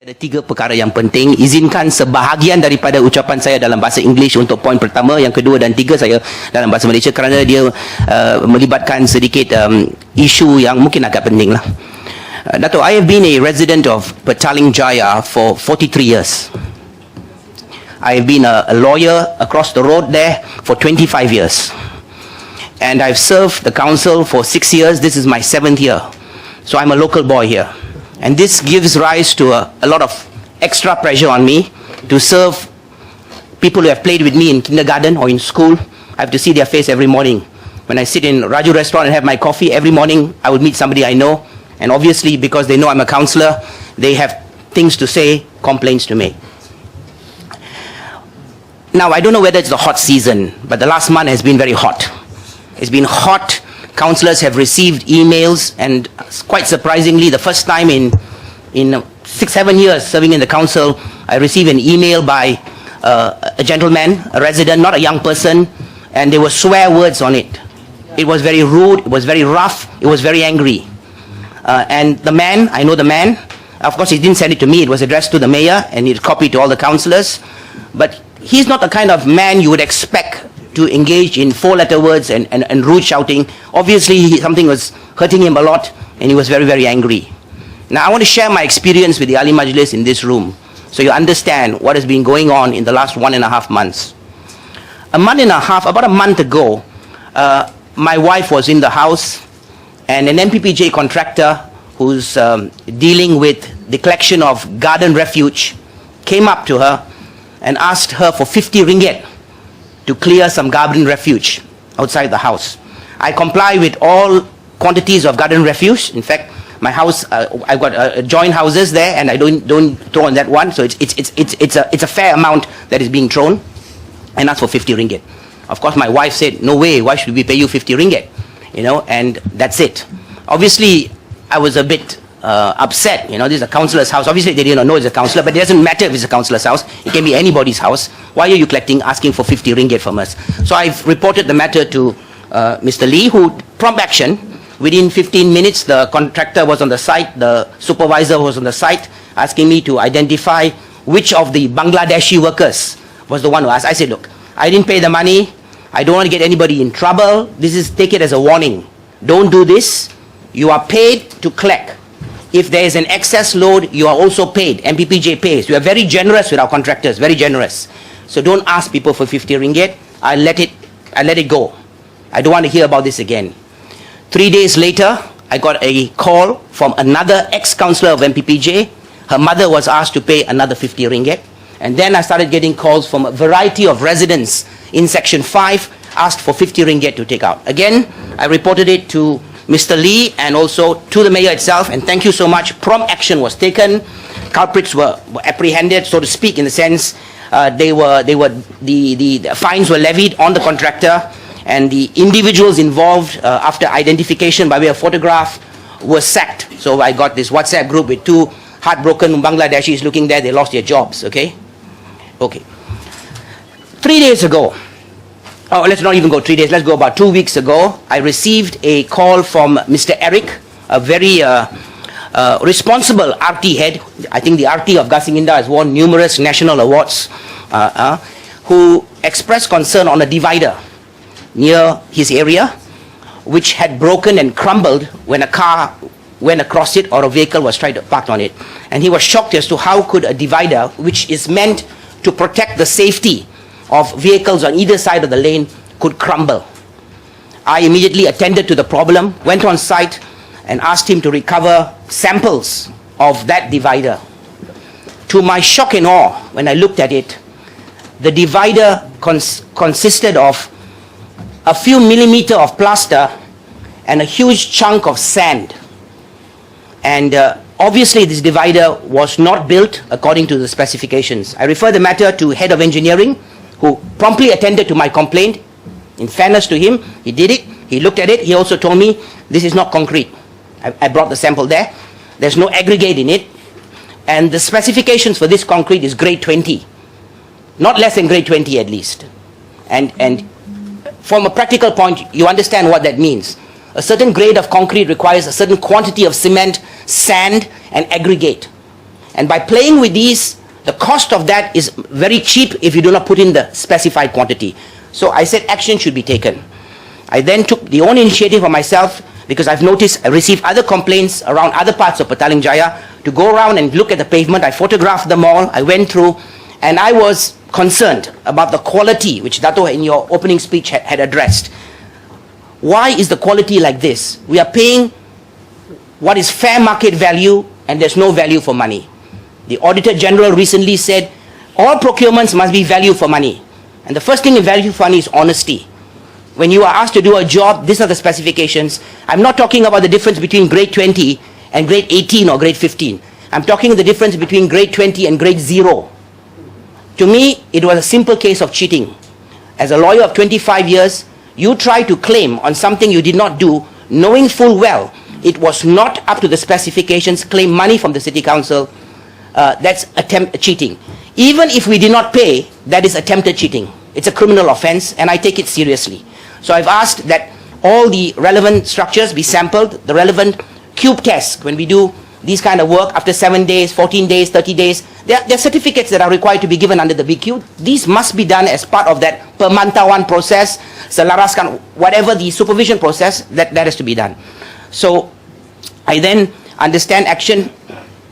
Ada tiga perkara yang penting. Izinkan sebahagian daripada ucapan saya dalam bahasa Inggeris untuk poin pertama, yang kedua dan tiga saya dalam bahasa Malaysia kerana dia melibatkan sedikit isu yang mungkin agak penting lah. Dato', I have been a resident of Petaling Jaya for 43 years. I have been a lawyer across the road there for 25 years. And I've served the council for 6 years. This is my 7th year. So I'm a local boy here. And this gives rise to a lot of extra pressure on me to serve people who have played with me in kindergarten or in school. I have to see their face every morning. When I sit in Raju restaurant and have my coffee, every morning I would meet somebody I know. And obviously, because they know I'm a councillor, they have things to say, complaints to make. Now, I don't know whether it's the hot season, but the last month has been very hot. It's been hot. Councillors have received emails, and quite surprisingly, the first time in 6-7 years serving in the council, I received an email by a gentleman, a resident, not a young person, and there were swear words on it. It was very rude, it was very rough, it was very angry. And the man, I know the man, of course he didn't send it to me, it was addressed to the mayor, and it copied to all the councillors, but he's not the kind of man you would expect to engage in four-letter words and rude shouting. Obviously, something was hurting him a lot, and he was very, very angry. Now, I want to share my experience with the Ali Majlis in this room, so you understand what has been going on in the last 1.5 months. About a month ago, my wife was in the house, and an MBPJ contractor who's dealing with the collection of garden refuge came up to her and asked her for 50 ringgit to clear some garden refuge outside the house. I comply with all quantities of garden refuge. In fact, my house, I've got joint houses there, and I don't throw on that one. So it's a fair amount that is being thrown, and asked for 50 ringgit. Of course, my wife said, "No way. Why should we pay you 50 ringgit?" You know, and that's it. Obviously, I was a bit upset. You know, this is a councillor's house. Obviously, they didn't know it's a councillor, but it doesn't matter if it's a councillor's house. It can be anybody's house. Why are you asking for 50 ringgit from us? So I've reported the matter to Mr. Lee, who prompt action. Within 15 minutes, the contractor was on the site, the supervisor was on the site, asking me to identify which of the Bangladeshi workers was the one who asked. I said, look, I didn't pay the money. I don't want to get anybody in trouble. Take it as a warning. Don't do this. You are paid to collect. If there is an excess load, you are also paid. MBPJ pays. We are very generous with our contractors, very generous. So don't ask people for 50 ringgit. I let it go. I don't want to hear about this again. 3 days later, I got a call from another ex-councillor of MBPJ. Her mother was asked to pay another 50 ringgit. And then I started getting calls from a variety of residents in Section 5, asked for 50 ringgit to take out. Again, I reported it to Mr. Lee and also to the mayor itself, and thank you so much. Prompt action was taken. Culprits were apprehended, so to speak, in the sense the fines were levied on the contractor, and the individuals involved, after identification by way of photograph, were sacked. So I got this WhatsApp group with 2 heartbroken Bangladeshis looking there. They lost their jobs. Okay. 3 days ago. Oh, let's not even go 3 days, let's go about 2 weeks ago, I received a call from Mr. Eric, a very responsible RT head. I think the RT of Gasinginda has won numerous national awards, who expressed concern on a divider near his area, which had broken and crumbled when a car went across it or a vehicle was tried to park on it. And he was shocked as to how could a divider, which is meant to protect the safety of vehicles on either side of the lane, could crumble. I immediately attended to the problem, went on site and asked him to recover samples of that divider. To my shock and awe, when I looked at it, the divider consisted of a few millimeters of plaster and a huge chunk of sand. And obviously this divider was not built according to the specifications. I refer the matter to Head of Engineering, who promptly attended to my complaint. In fairness to him, he did it, he looked at it, he also told me, this is not concrete. I brought the sample there, there's no aggregate in it, and the specifications for this concrete is grade 20. Not less than grade 20 at least. And from a practical point, you understand what that means. A certain grade of concrete requires a certain quantity of cement, sand, and aggregate. And by playing with these, the cost of that is very cheap if you do not put in the specified quantity. So I said action should be taken. I then took the own initiative for myself, because I've noticed I received other complaints around other parts of Petaling Jaya, to go around and look at the pavement. I photographed them all, I went through, and I was concerned about the quality, which Dato in your opening speech had addressed. Why is the quality like this? We are paying what is fair market value, and there's no value for money. The Auditor General recently said all procurements must be value for money. And the first thing in value for money is honesty. When you are asked to do a job, these are the specifications. I'm not talking about the difference between grade 20 and grade 18 or grade 15. I'm talking the difference between grade 20 and grade 0. To me, it was a simple case of cheating. As a lawyer of 25 years, you try to claim on something you did not do, knowing full well it was not up to the specifications, claim money from the City Council. That's cheating. Even if we did not pay, that is attempted cheating. It's a criminal offense, and I take it seriously. So I've asked that all the relevant structures be sampled, the relevant cube tests when we do these kind of work after 7 days, 14 days, 30 days. There are certificates that are required to be given under the BQ. These must be done as part of that pemantauan process, selaraskan, whatever the supervision process that has to be done. So I then understand action.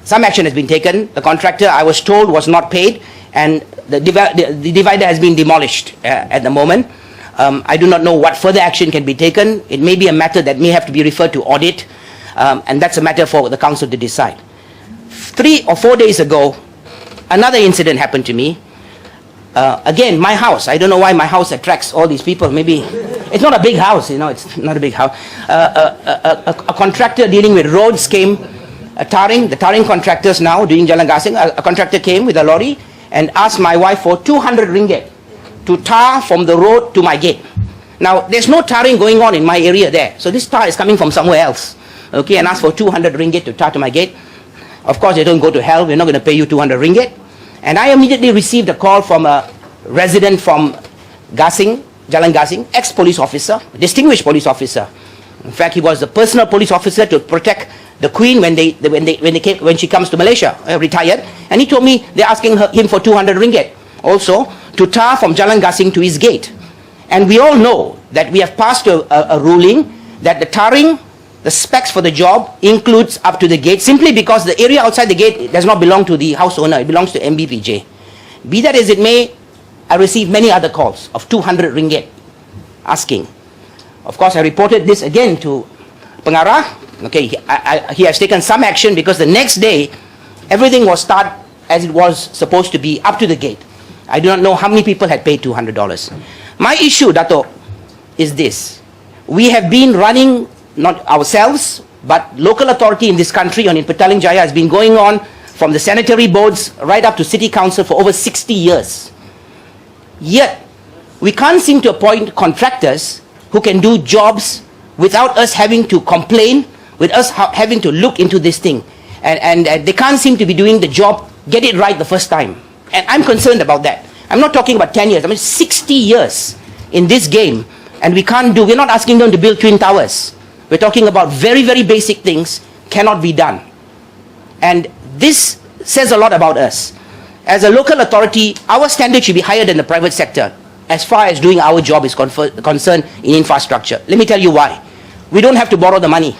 Some action has been taken. The contractor, I was told, was not paid, and the divider has been demolished at the moment. I do not know what further action can be taken. It may be a matter that may have to be referred to audit, and that's a matter for the council to decide. 3 or 4 days ago, another incident happened to me. Again, my house. I don't know why my house attracts all these people. Maybe it's not a big house, it's not a big house. A contractor dealing with roads came, the tarring contractors now doing Jalan Gasing, a contractor came with a lorry and asked my wife for 200 ringgit to tar from the road to my gate. Now, there's no tarring going on in my area there. So this tar is coming from somewhere else. Okay, and asked for 200 ringgit to tar to my gate. Of course, they don't go to hell. We're not going to pay you 200 ringgit. And I immediately received a call from a resident from Gasing, Jalan Gasing, ex-police officer, distinguished police officer. In fact, he was the personal police officer to protect the Queen when she comes to Malaysia, retired. And he told me they're asking him for 200 ringgit also to tar from Jalan Gasing to his gate. And we all know that we have passed a ruling that the tarring, the specs for the job includes up to the gate, simply because the area outside the gate does not belong to the house owner, it belongs to MBPJ. Be that as it may, I received many other calls of 200 ringgit asking. Of course, I reported this again to Pengarah. Okay, he has taken some action, because the next day, everything was started as it was supposed to be, up to the gate. I do not know how many people had paid $200. My issue, Dato, is this. We have been running, not ourselves, but local authority in this country and in Petaling Jaya has been going on from the sanitary boards right up to City Council for over 60 years. Yet, we can't seem to appoint contractors who can do jobs without us having to complain, with us having to look into this thing. And they can't seem to be doing the job, get it right the first time. And I'm concerned about that. I'm not talking about 10 years, I mean 60 years in this game. And we're not asking them to build twin towers. We're talking about very, very basic things cannot be done. And this says a lot about us. As a local authority, our standard should be higher than the private sector as far as doing our job is concerned in infrastructure. Let me tell you why. We don't have to borrow the money.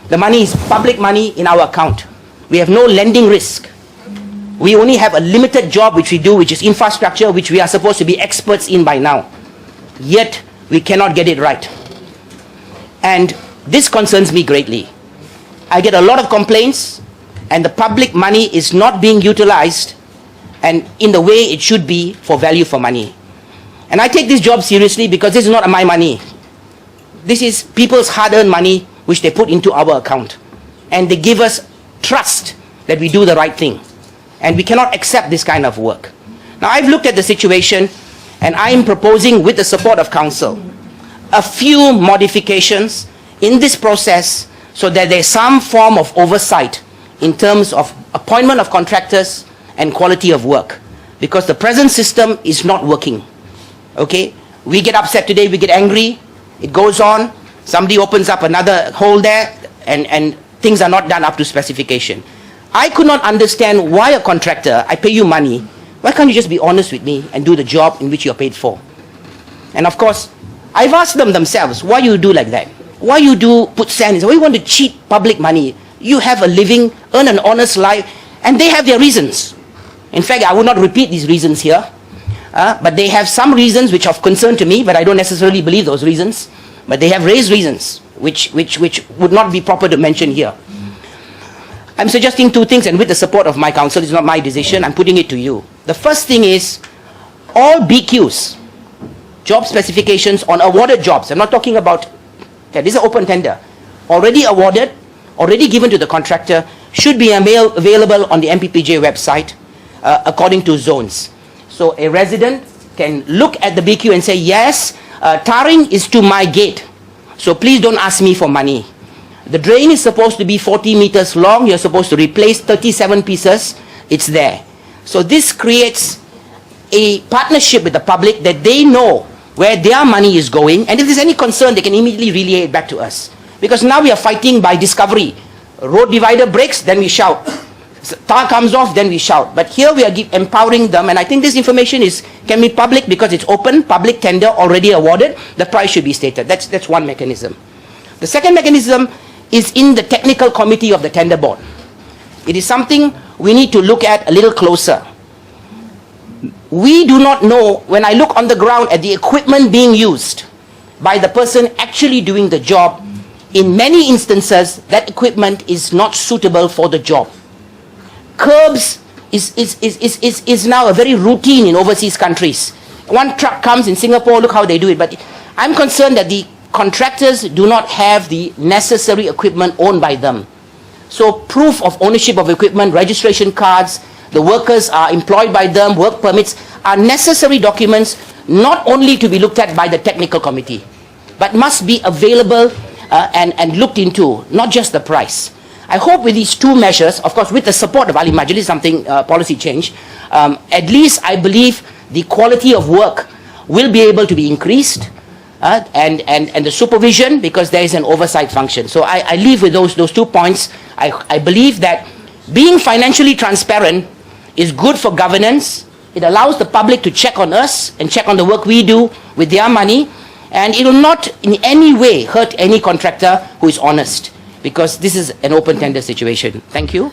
The money is public money in our account. We have no lending risk. We only have a limited job which we do, which is infrastructure, which we are supposed to be experts in by now. Yet, we cannot get it right. And this concerns me greatly. I get a lot of complaints, and the public money is not being utilized and in the way it should be for value for money. And I take this job seriously, because this is not my money. This is people's hard-earned money which they put into our account. And they give us trust that we do the right thing. And we cannot accept this kind of work. Now, I've looked at the situation, and I am proposing, with the support of council, a few modifications in this process so that there's some form of oversight in terms of appointment of contractors and quality of work. Because the present system is not working. Okay? We get upset today, we get angry, it goes on, somebody opens up another hole there, and things are not done up to specification. I could not understand why a contractor, I pay you money, why can't you just be honest with me and do the job in which you're paid for? And of course, I've asked them themselves, why you do like that? Why you do put sand in? Why you want to cheat public money? You have a living, earn an honest life, and they have their reasons. In fact, I will not repeat these reasons here, but they have some reasons which are of concern to me, but I don't necessarily believe those reasons. But they have raised reasons which would not be proper to mention here. I'm suggesting two things, and with the support of my council, it's not my decision, I'm putting it to you. The first thing is, all BQs, job specifications on awarded jobs, I'm not talking about, okay, this is an open tender, already awarded, already given to the contractor, should be available on the MBPJ website according to zones. So a resident can look at the BQ and say, yes, tarring is to my gate, so please don't ask me for money. The drain is supposed to be 40 meters long, you're supposed to replace 37 pieces, it's there. So this creates a partnership with the public that they know where their money is going, and if there's any concern, they can immediately relay it back to us. Because now we are fighting by discovery. Road divider breaks, then we shout. Tar comes off, then we shout. But here we are empowering them, and I think this information can be public because it's open, public tender already awarded, the price should be stated. That's one mechanism. The second mechanism is in the technical committee of the tender board. It is something we need to look at a little closer. We do not know, when I look on the ground at the equipment being used by the person actually doing the job, in many instances that equipment is not suitable for the job. Curbs is now a very routine in overseas countries. One truck comes in Singapore, look how they do it, but I'm concerned that the contractors do not have the necessary equipment owned by them. So proof of ownership of equipment, registration cards, the workers are employed by them, work permits are necessary documents not only to be looked at by the technical committee, but must be available and looked into, not just the price. I hope with these two measures, of course with the support of Ali Majlis, something policy change, at least I believe the quality of work will be able to be increased, and the supervision, because there is an oversight function. So I leave with those 2 points. I believe that being financially transparent is good for governance. It allows the public to check on us and check on the work we do with their money, and it will not in any way hurt any contractor who is honest, because this is an open tender situation. Thank you.